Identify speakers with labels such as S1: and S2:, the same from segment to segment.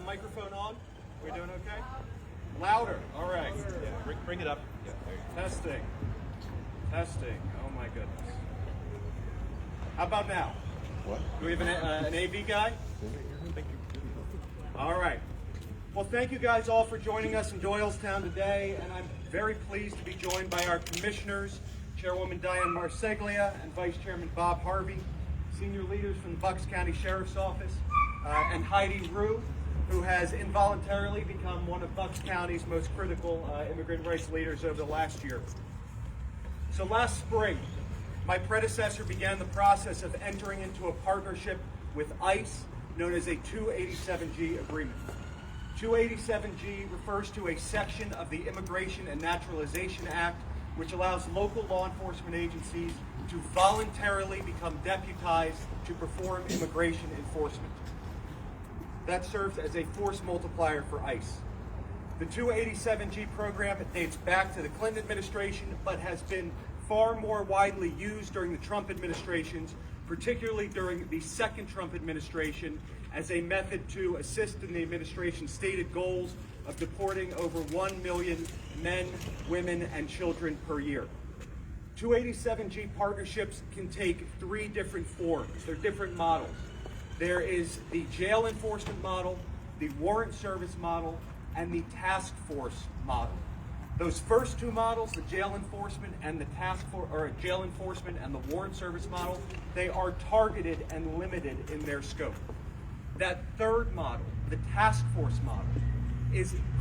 S1: Microphone on? We doing okay? Louder. All right.
S2: Yeah, bring it up. Yeah, there you go.
S1: Testing. Testing. Oh my goodness. How about now?
S2: What?
S1: Do we have an AV guy?
S2: Thank you.
S1: All right. Well, thank you guys all for joining us in Doylestown today, and I'm very pleased to be joined by our commissioners, Chairwoman Diane Marseglia and Vice Chairman Bob Harvey, senior leaders from the Bucks County Sheriff's Office, and Heidi Rue, who has involuntarily become one of Bucks County's most critical immigrant rights leaders over the last year. So last spring, my predecessor began the process of entering into a partnership with ICE known as a 287G agreement. 287G refers to a section of the Immigration and Naturalization Act which allows local law enforcement agencies to voluntarily become deputized to perform immigration enforcement. That serves as a force multiplier for ICE. The 287G program dates back to the Clinton administration, but has been far more widely used during the Trump administrations, particularly during the second Trump administration, as a method to assist in the administration's stated goals of deporting over 1 million men, women, and children per year. 287G partnerships can take three different forms. They're different models. There is the jail enforcement model, the warrant service model, and the task force model. Those first two models, the jail enforcement and the jail enforcement and the warrant service model, they are targeted and limited in their scope. That third model, the task force model,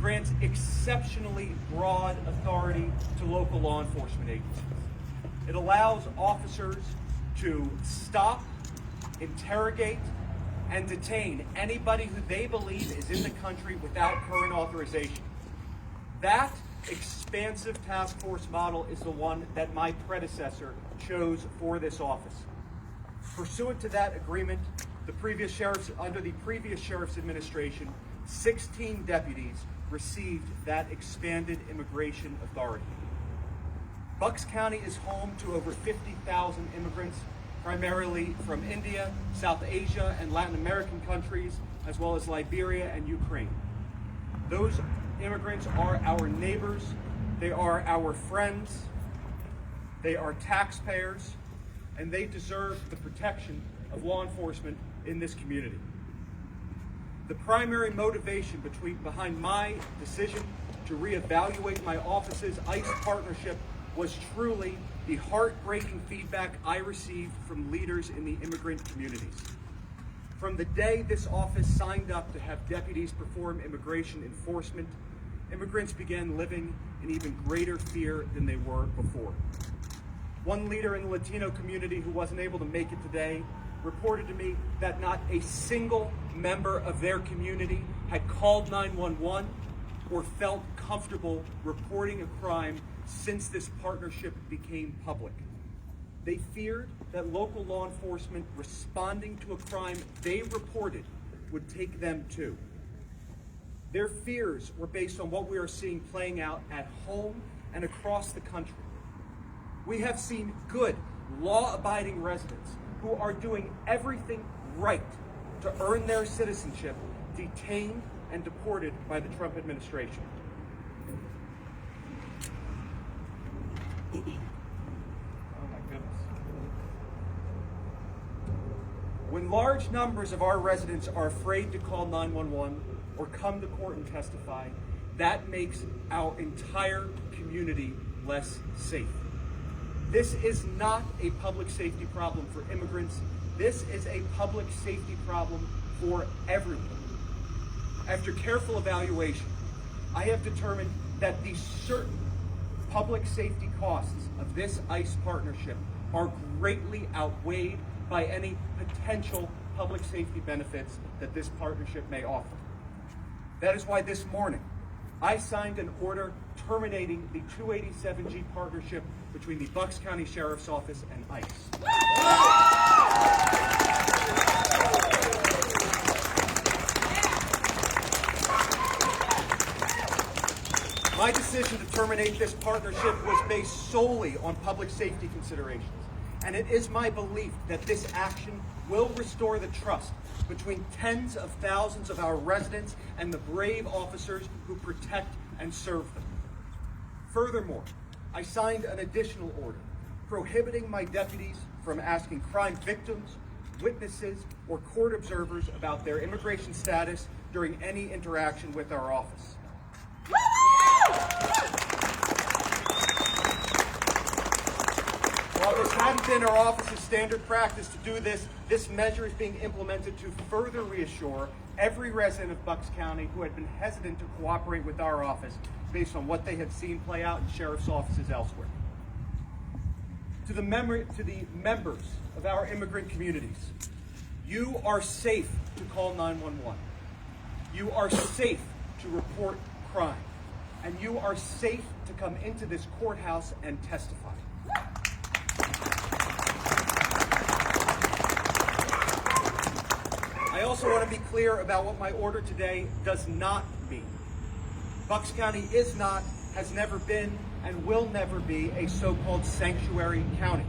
S1: grants exceptionally broad authority to local law enforcement agencies. It allows officers to stop, interrogate, and detain anybody who they believe is in the country without current authorization. That expansive task force model is the one that my predecessor chose for this office. Pursuant to that agreement, under the previous sheriff's administration, 16 deputies received that expanded immigration authority. Bucks County is home to over 50,000 immigrants, primarily from India, South Asia, and Latin American countries, as well as Liberia and Ukraine. Those immigrants are our neighbors, they are our friends, they are taxpayers, and they deserve the protection of law enforcement in this community. The primary motivation behind my decision to reevaluate my office's ICE partnership was truly the heartbreaking feedback I received from leaders in the immigrant communities. From the day this office signed up to have deputies perform immigration enforcement, immigrants began living in even greater fear than they were before. One leader in the Latino community who wasn't able to make it today reported to me that not a single member of their community had called 911 or felt comfortable reporting a crime since this partnership became public. They feared that local law enforcement responding to a crime they reported would take them too. Their fears were based on what we are seeing playing out at home and across the country. We have seen good, law-abiding residents who are doing everything right to earn their citizenship detained and deported by the Trump administration. Oh my goodness. When large numbers of our residents are afraid to call 911 or come to court and testify, that makes our entire community less safe. This is not a public safety problem for immigrants. This is a public safety problem for everyone. After careful evaluation, I have determined that the certain public safety costs of this ICE partnership are greatly outweighed by any potential public safety benefits that this partnership may offer. That is why this morning, I signed an order terminating the 287G partnership between the Bucks County Sheriff's Office and ICE. My decision to terminate this partnership was based solely on public safety considerations. And it is my belief that this action will restore the trust between tens of thousands of our residents and the brave officers who protect and serve them. Furthermore, I signed an additional order prohibiting my deputies from asking crime victims, witnesses, or court observers about their immigration status during any interaction with our office. While this hadn't been our office's standard practice to do this, this measure is being implemented to further reassure every resident of Bucks County who had been hesitant to cooperate with our office based on what they had seen play out in sheriff's offices elsewhere. To the members of our immigrant communities, you are safe to call 911. You are safe to report crime. And you are safe to come into this courthouse and testify. I also want to be clear about what my order today does not mean. Bucks County is not, has never been, and will never be a so-called sanctuary county.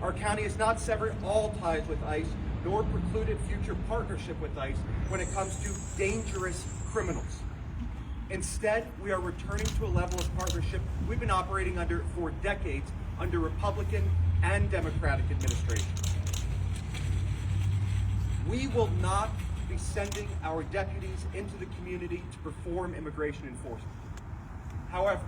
S1: Our county has not severed all ties with ICE, nor precluded future partnership with ICE when it comes to dangerous criminals. Instead, we are returning to a level of partnership we've been operating under for decades under Republican and Democratic administrations. We will not be sending our deputies into the community to perform immigration enforcement. However,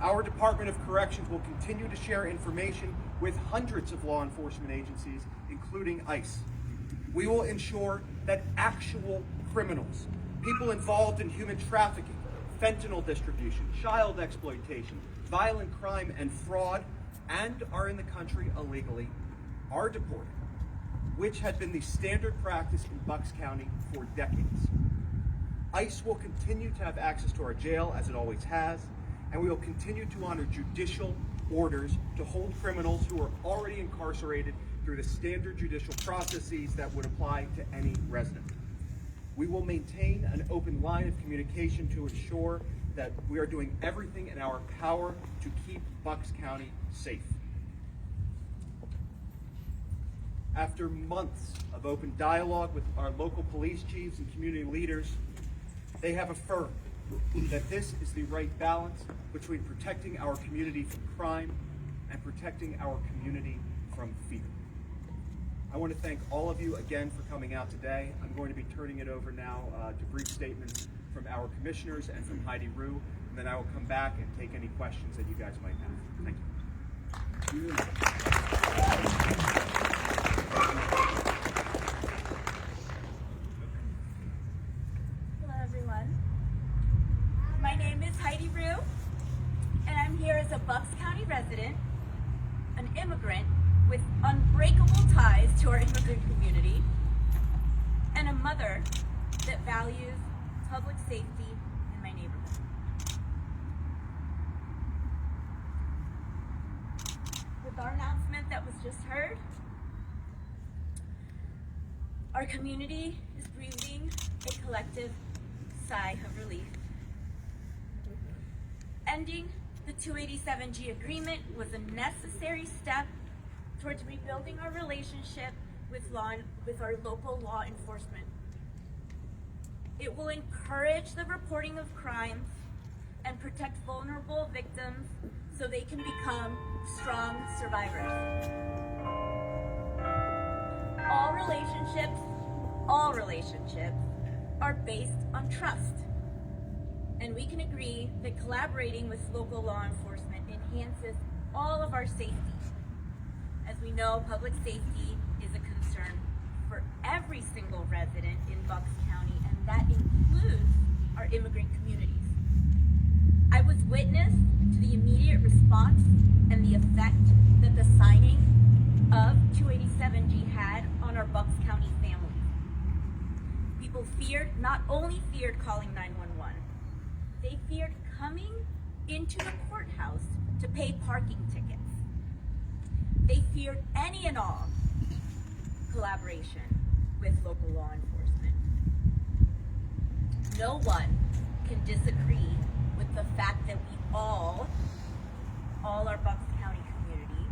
S1: our Department of Corrections will continue to share information with hundreds of law enforcement agencies, including ICE. We will ensure that actual criminals, people involved in human trafficking, fentanyl distribution, child exploitation, violent crime, and fraud, and are in the country illegally, are deported, which had been the standard practice in Bucks County for decades. ICE will continue to have access to our jail, as it always has, and we will continue to honor judicial orders to hold criminals who are already incarcerated through the standard judicial processes that would apply to any resident. We will maintain an open line of communication to ensure that we are doing everything in our power to keep Bucks County safe. After months of open dialogue with our local police chiefs and community leaders, they have affirmed that this is the right balance between protecting our community from crime and protecting our community from fear. I want to thank all of you again for coming out today. I'm going to be turning it over now to brief statements from our commissioners and from Heidi Rue, and then I will come back and take any questions that you guys might have. Thank you.
S3: Hello, everyone. My name is Heidi Rue, and I'm here as a Bucks County resident, an immigrant with unbreakable ties to our immigrant community, and a mother that values public safety in my neighborhood. With our announcement that was just heard, our community is breathing a collective sigh of relief. Ending the 287G agreement was a necessary step towards rebuilding our relationship with our local law enforcement. It will encourage the reporting of crimes and protect vulnerable victims so they can become strong survivors. All relationships are based on trust. And we can agree that collaborating with local law enforcement enhances all of our safety. As we know, public safety is a concern for every single resident in Bucks County, and that includes our immigrant communities. I was witness to the immediate response and the effect that the signing of 287G had on our Bucks County families. People not only feared calling 911, they feared coming into the courthouse to pay parking tickets. They feared any and all collaboration with local law enforcement. No one can disagree with the fact that we all our Bucks County community,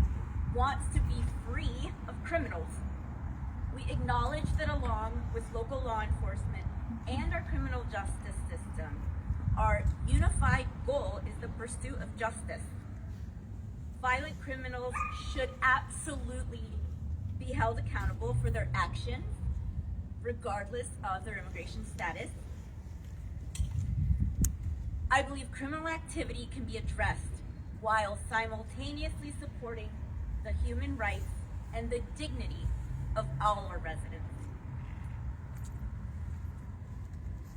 S3: wants to be free of criminals. We acknowledge that along with local law enforcement and our criminal justice system, our unified goal is the pursuit of justice. Violent criminals should absolutely be held accountable for their actions, regardless of their immigration status. I believe criminal activity can be addressed while simultaneously supporting the human rights and the dignity of all our residents.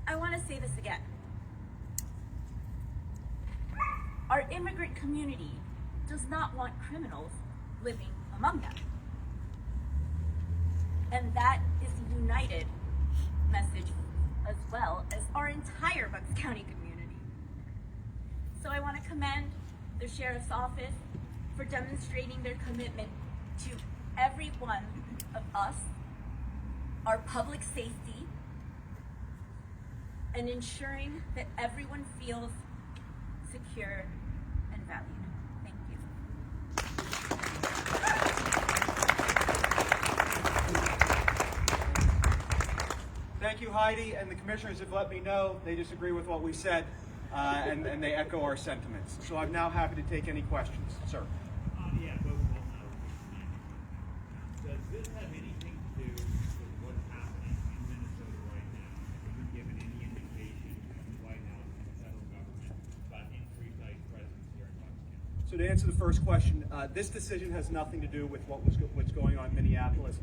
S3: I want to say this again. Our immigrant community does not want criminals living among them. And that is a united message as well as our entire Bucks County community. So I want to commend the Sheriff's Office for demonstrating their commitment to every one of us, our public safety, and ensuring that everyone feels secure and valued. Thank you.
S1: Thank you, Heidi, and the commissioners have let me know they disagree with what we said, and they echo our sentiments. So I'm now happy to take any questions. Sir.
S4: Yeah, both of them does this have anything to do with what's happening in Minnesota right now? Have you given any indication from the White House and the federal government about increased ICE presence here in Bucks County?
S1: So to answer the first question, this decision has nothing to do with what's going on in Minneapolis.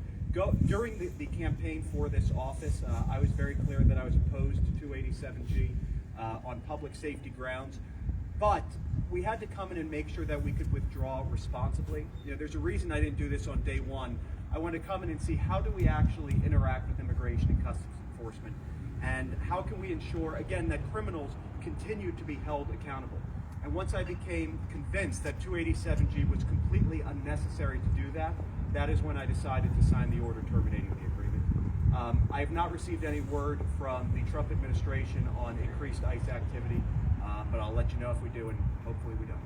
S1: During the campaign for this office, I was very clear that I was opposed to 287G on public safety grounds, but we had to come in and make sure that we could withdraw responsibly. You know, there's a reason I didn't do this on day one. I wanted to come in and see how do we actually interact with immigration and customs enforcement, and how can we ensure, again, that criminals continue to be held accountable. And once I became convinced that 287G was completely unnecessary to do that, that is when I decided to sign the order terminating the agreement. I have not received any word from the Trump administration on increased ICE activity, but I'll let you know if we do, and hopefully we don't.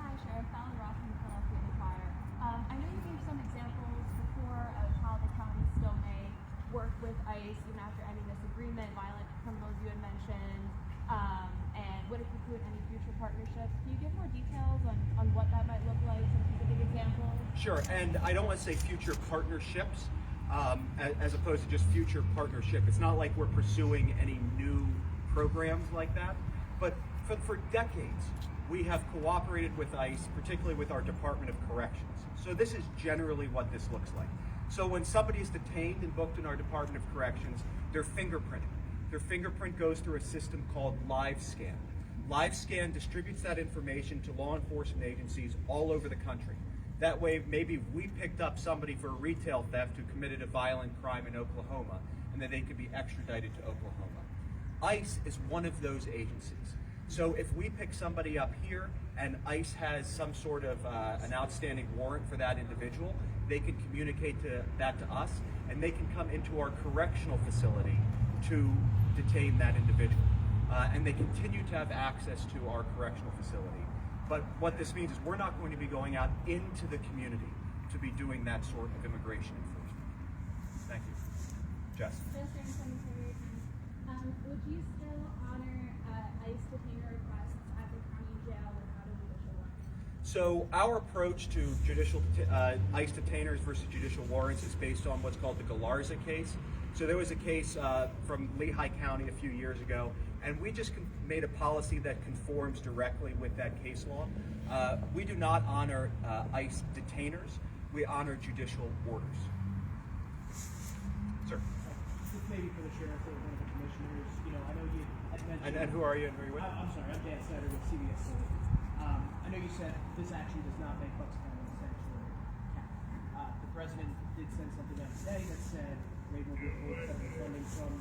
S5: Hi, Sheriff. Fallon Ross from the Philadelphia Inquirer. I know you gave some examples before of how the county still may work with ICE even after ending this agreement, violent criminals you had mentioned, and would it preclude any future partnerships? Can you give more details on what that might look like, some specific examples?
S1: Sure, and I don't want to say future partnerships as opposed to just future partnership. It's not like we're pursuing any new programs like that, but for decades we have cooperated with ICE, particularly with our Department of Corrections. So this is generally what this looks like. So when somebody is detained and booked in our Department of Corrections, they're fingerprinted. Their fingerprint goes through a system called LiveScan. LiveScan distributes that information to law enforcement agencies all over the country. That way, maybe we picked up somebody for a retail theft who committed a violent crime in Oklahoma, and then they could be extradited to Oklahoma. ICE is one of those agencies. So if we pick somebody up here and ICE has some sort of an outstanding warrant for that individual, they can communicate that to us, and they can come into our correctional facility to detain that individual. And they continue to have access to our correctional facility. But what this means is we're not going to be going out into the community to be doing that sort of immigration enforcement. Thank you. Jess.
S5: Would you still honor ICE detainer requests at the county jail without a judicial warrant?
S1: So our approach to ICE detainers versus judicial warrants is based on what's called the Galarza case. So there was a case from Lehigh County a few years ago, and we just made a policy that conforms directly with that case law. We do not honor ICE detainers. We honor judicial orders. Sir.
S6: This may be for the sheriff or one of the commissioners. You know, I know you had mentioned.
S1: And who are you and who are you with?
S6: I'm sorry, I'm Dan Snyder with CBS City. I know you said this action does not make Bucks County a sanctuary county. The president did send something out today that said Wade will get federal funding from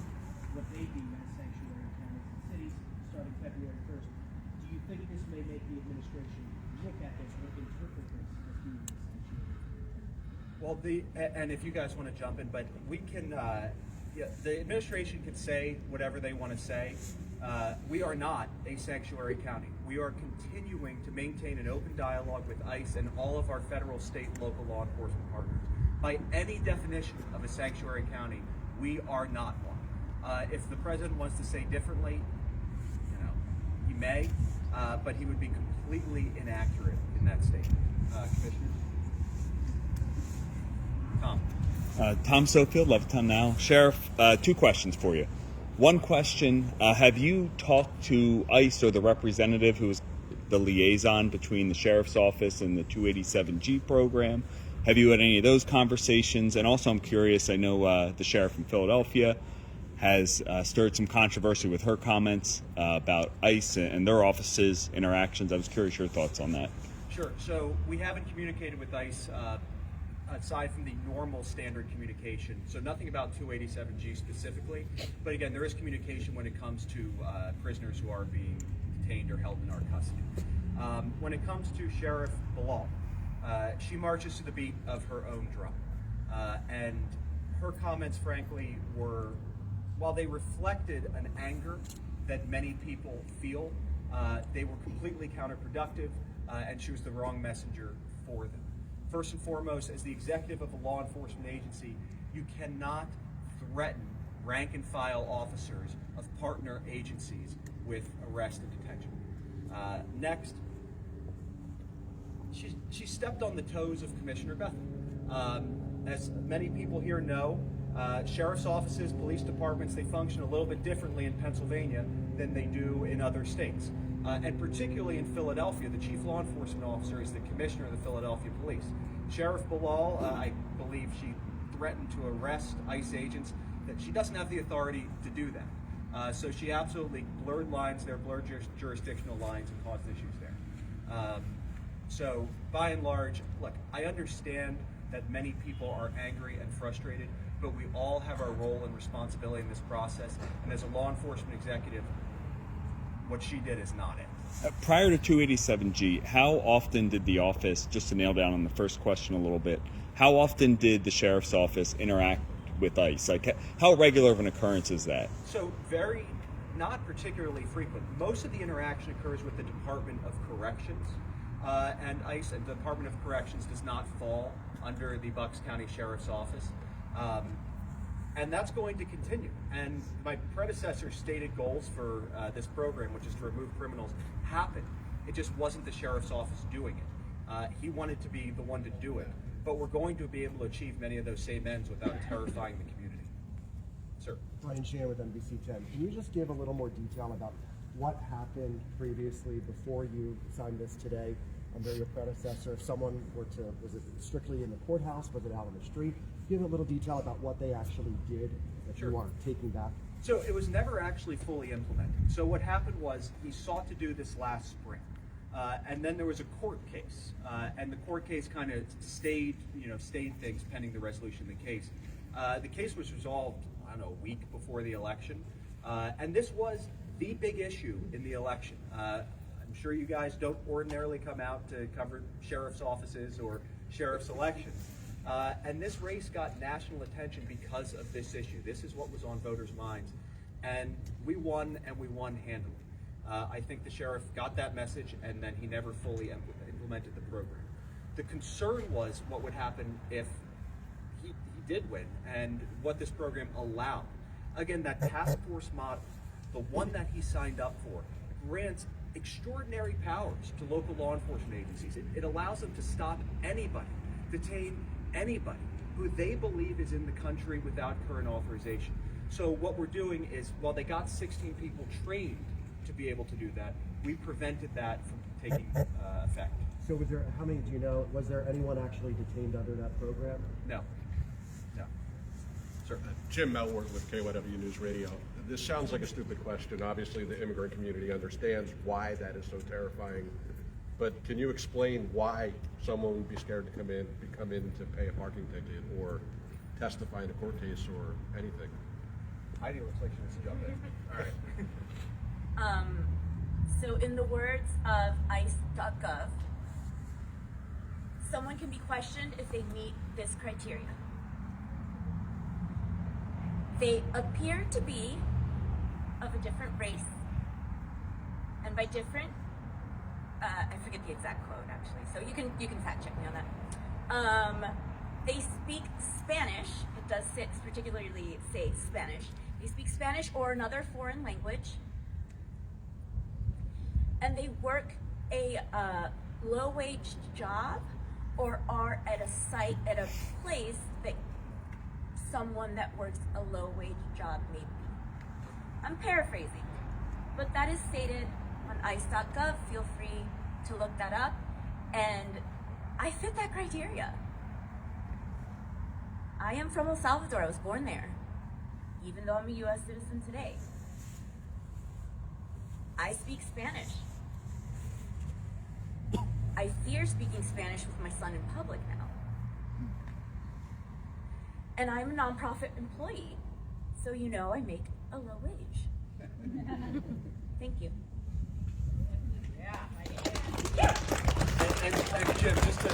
S6: what they deem as sanctuary counties and cities starting February 1st. Do you think this may make the administration look at this or interpret this as being a sanctuary?
S1: Well, and if you guys want to jump in, but we can, the administration can say whatever they want to say. We are not a sanctuary county. We are continuing to maintain an open dialogue with ICE and all of our federal, state, and local law enforcement partners. By any definition of a sanctuary county, we are not one. If the president wants to say differently, he may, but he would be completely inaccurate in that statement. Commissioner? Tom.
S7: Tom Sofield, Levittown Now. Sheriff, 2 questions for you. One question, have you talked to ICE or the representative who is the liaison between the Sheriff's Office and the 287G program? Have you had any of those conversations? And also I'm curious, I know the Sheriff in Philadelphia has stirred some controversy with her comments about ICE and their offices' interactions. I was curious your thoughts on that.
S1: Sure. So we haven't communicated with ICE aside from the normal standard communication. So nothing about 287G specifically. But again, there is communication when it comes to prisoners who are being detained or held in our custody. When it comes to Sheriff Bilal, she marches to the beat of her own drum. And her comments, frankly, were, while they reflected an anger that many people feel, they were completely counterproductive, and she was the wrong messenger for them. First and foremost, as the executive of a law enforcement agency, you cannot threaten rank and file officers of partner agencies with arrest and detention. Next, she stepped on the toes of Commissioner Bethel. As many people here know, sheriff's offices, police departments, they function a little bit differently in Pennsylvania than they do in other states. And particularly in Philadelphia, the chief law enforcement officer is the commissioner of the Philadelphia Police. Sheriff Bilal, I believe she threatened to arrest ICE agents. That she doesn't have the authority to do that. So she absolutely blurred lines there, blurred jurisdictional lines, and caused issues there. So by and large, look, I understand that many people are angry and frustrated, but we all have our role and responsibility in this process. And as a law enforcement executive, what she did is not it.
S7: Prior to 287G, how often did the office, just to nail down on the first question a little bit, how often did the Sheriff's Office interact with ICE? Like, how regular of an occurrence is that?
S1: So not particularly frequent. Most of the interaction occurs with the Department of Corrections, and ICE and the Department of Corrections does not fall under the Bucks County Sheriff's Office. And that's going to continue. And my predecessor's stated goals for this program, which is to remove criminals, happened. It just wasn't the Sheriff's Office doing it. He wanted to be the one to do it. But we're going to be able to achieve many of those same ends without terrifying the community. Sir.
S8: Brian Sheehan with NBC 10. Can you just give a little more detail about what happened previously before you signed this today under your predecessor? If someone were to, was it strictly in the courthouse? Was it out on the street? Give a little detail about what they actually did that
S1: Sure.
S8: you are taking back.
S1: So it was never actually fully implemented. So what happened was he sought to do this last spring. And then there was a court case, and the court case kind of stayed things pending the resolution of the case. The case was resolved, I don't know, a week before the election, and this was the big issue in the election. I'm sure you guys don't ordinarily come out to cover sheriff's offices or sheriff's elections, and this race got national attention because of this issue. This is what was on voters' minds, and we won, and we won handily. I think the sheriff got that message, and then he never fully implemented the program. The concern was what would happen if he did win, and what this program allowed. Again, that task force model, the one that he signed up for, grants extraordinary powers to local law enforcement agencies. It allows them to stop anybody, detain anybody who they believe is in the country without current authorization. So what we're doing is, while they got 16 people trained to be able to do that, we prevented that from taking effect.
S8: So was there, how many do you know, was there anyone actually detained under that program?
S1: No. Sir.
S9: Jim Melwart with KYW News Radio. This sounds like a stupid question. Obviously, the immigrant community understands why that is so terrifying. But can you explain why someone would be scared to come in to pay a parking ticket or testify in a court case or anything?
S1: Heidi looks like she wants to jump in. All right.
S3: So in the words of ICE.gov, someone can be questioned if they meet this criteria. They appear to be of a different race, And by different, I forget the exact quote actually, so you can fact check me on that. They speak Spanish. It does particularly say Spanish. They speak Spanish or another foreign language, and they work a low-wage job or are at a place that someone that works a low-wage job may be. I'm paraphrasing, but that is stated on ICE.gov. Feel free to look that up, and I fit that criteria. I am from El Salvador. I was born there, even though I'm a U.S. citizen today. I speak Spanish. I fear speaking Spanish with my son in public now. And I'm a nonprofit employee, so you know I make a low wage. Thank you.
S1: And Jim, just to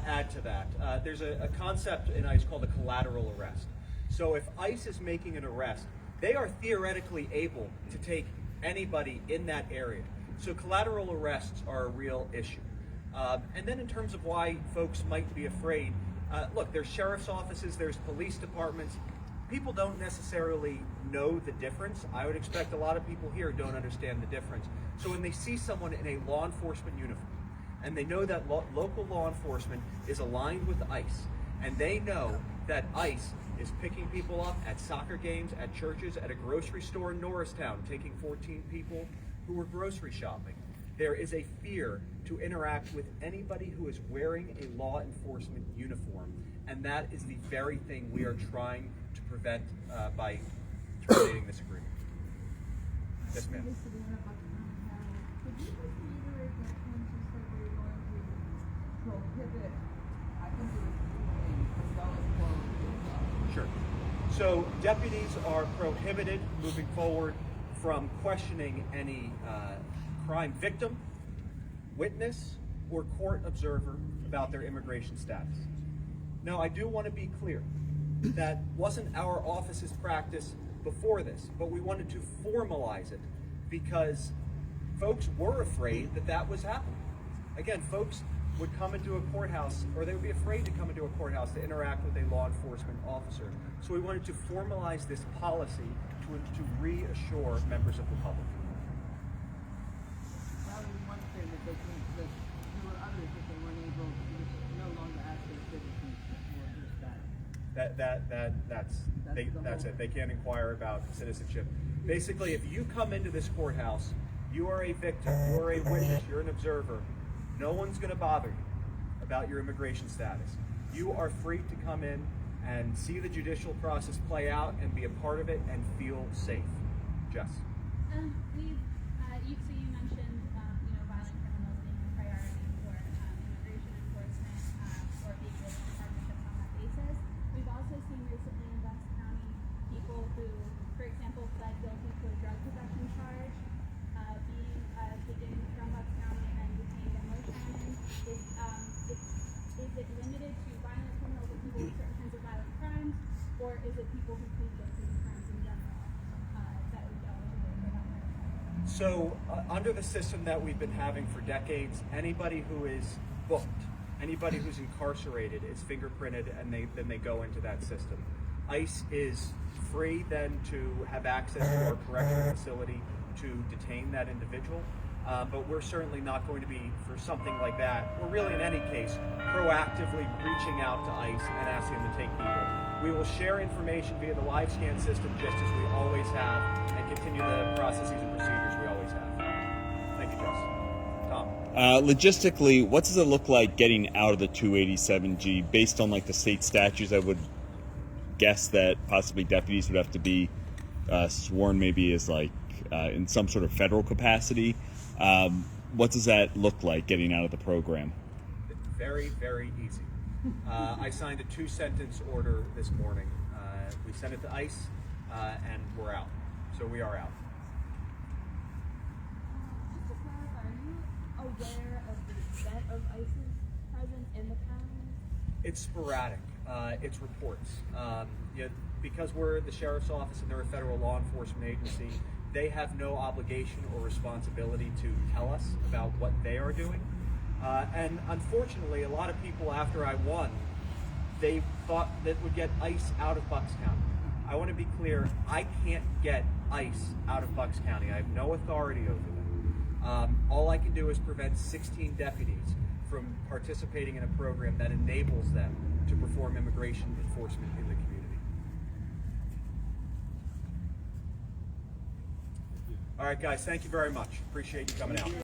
S1: add to that, there's a concept in ICE called a collateral arrest. So if ICE is making an arrest, they are theoretically able to take anybody in that area. So collateral arrests are a real issue. And then in terms of why folks might be afraid, look, there's sheriff's offices, there's police departments. People don't necessarily know the difference. I would expect a lot of people here don't understand the difference. So when they see someone in a law enforcement uniform, and they know that local law enforcement is aligned with ICE, and they know that ICE is picking people up at soccer games, at churches, at a grocery store in Norristown, taking 14 people who were grocery shopping. There is a fear to interact with anybody who is wearing a law enforcement uniform, and that is the very thing we are trying to prevent by terminating this agreement. Yes, ma'am.
S10: Could you just reiterate that point you said we were going to prohibit, I think it was as well as quote?
S1: Sure. So deputies are prohibited moving forward from questioning any crime victim, witness, or court observer about their immigration status. Now, I do want to be clear. That wasn't our office's practice before this, but we wanted to formalize it because folks were afraid that that was happening. Again, folks would come into a courthouse, or they would be afraid to come into a courthouse to interact with a law enforcement officer. So we wanted to formalize this policy to reassure members of the public.
S10: That was one thing that they think that there were others that they weren't able to no longer ask their citizens for just that.
S1: That's it. They can't inquire about citizenship. Basically, if you come into this courthouse, you are a victim, you are a witness, you're an observer. No one's going to bother you about your immigration status. You are free to come in and see the judicial process play out and be a part of it and feel safe. Jess.
S5: So you mentioned, violent criminals being a priority for immigration enforcement or being able to partnerships on that basis. We've also seen recently in Bucks County people who, for example, pled guilty to a drug possession charge, being taken from Bucks County and then detained in Lake County. Is it limited to violent criminals or people with certain kinds of violent crimes, or is it people who plead guilty to crimes in general that would be eligible for that kind of?
S1: So under the system that we've been having for decades, anybody who is booked, anybody who's incarcerated is fingerprinted, and then they go into that system. ICE is free then to have access to our correctional facility to detain that individual. But we're certainly not going to be, for something like that, or really in any case, proactively reaching out to ICE and asking them to take people. We will share information via the live scan system just as we always have, and continue the processes and procedures we always have. Thank you, Jess. Tom.
S7: Logistically, what does it look like getting out of the 287G based on like the state statutes? I would guess that possibly deputies would have to be sworn maybe as like in some sort of federal capacity. What does that look like getting out of the program?
S1: Very, very easy. I signed a 2-sentence order this morning. We sent it to ICE, and we're out. So we are out.
S5: Just to clarify, are you aware of the extent of ICE's presence in the county?
S1: It's sporadic. It's reports. Because we're the sheriff's office and they're a federal law enforcement agency, they have no obligation or responsibility to tell us about what they are doing. And unfortunately, a lot of people after I won, they thought that would get ICE out of Bucks County. I want to be clear, I can't get ICE out of Bucks County. I have no authority over them. All I can do is prevent 16 deputies from participating in a program that enables them to perform immigration enforcement in the community. All right, guys, thank you very much. Appreciate you coming out.